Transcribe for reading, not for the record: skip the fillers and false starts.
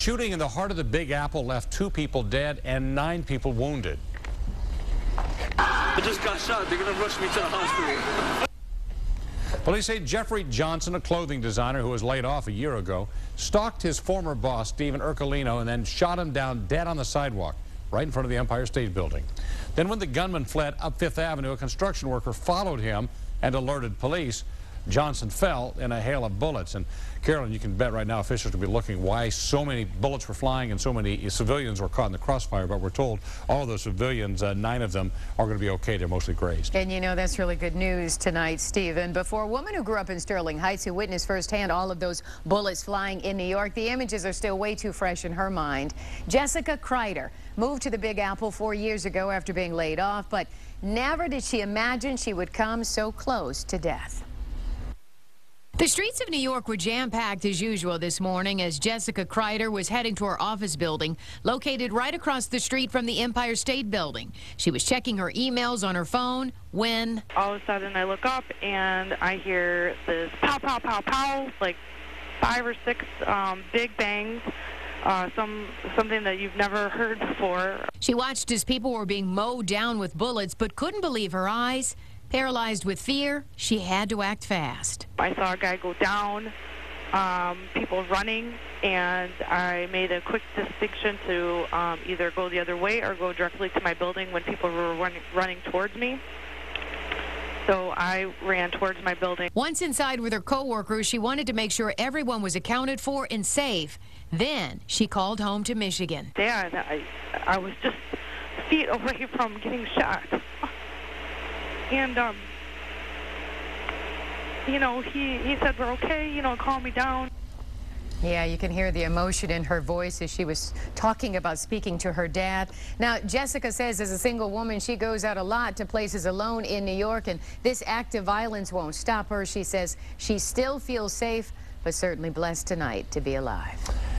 Shooting in the heart of the Big Apple left 2 people dead and 9 people wounded. I just got shot. They're going to rush me to the hospital. Police say Jeffrey Johnson, a clothing designer who was laid off a year ago, stalked his former boss, Stephen Ercolino, and then shot him down dead on the sidewalk right in front of the Empire State Building. Then when the gunman fled up Fifth Avenue, a construction worker followed him and alerted police. Johnson fell in a hail of bullets. And Carolyn, you can bet right now officials will be looking why so many bullets were flying and so many civilians were caught in the crossfire. But we're told all of those civilians, 9 of them, are going to be okay. They're mostly grazed. And you know, that's really good news tonight, Stephen. Before a woman who grew up in Sterling Heights, who witnessed firsthand all of those bullets flying in New York, the images are still way too fresh in her mind. Jessica Kreider moved to the Big Apple 4 years ago after being laid off, but never did she imagine she would come so close to death. The streets of New York were jam-packed as usual this morning as Jessica Kreider was heading to her office building located right across the street from the Empire State Building. She was checking her emails on her phone when all of a sudden I look up and I hear this pow, pow, pow, pow, like 5 or 6 big bangs, something that you've never heard before. She watched as people were being mowed down with bullets but couldn't believe her eyes. Paralyzed with fear, she had to act fast. I saw a guy go down, people running, and I made a quick distinction to either go the other way or go directly to my building when people were running towards me. So I ran towards my building. Once inside with her coworkers, she wanted to make sure everyone was accounted for and safe. Then she called home to Michigan. Dad, I was just feet away from getting shot. And, you know, he said, we're okay, you know, calm me down. Yeah, you can hear the emotion in her voice as she was talking about speaking to her dad. Now, Jessica says as a single woman, she goes out a lot to places alone in New York, and this act of violence won't stop her. She says she still feels safe, but certainly blessed tonight to be alive.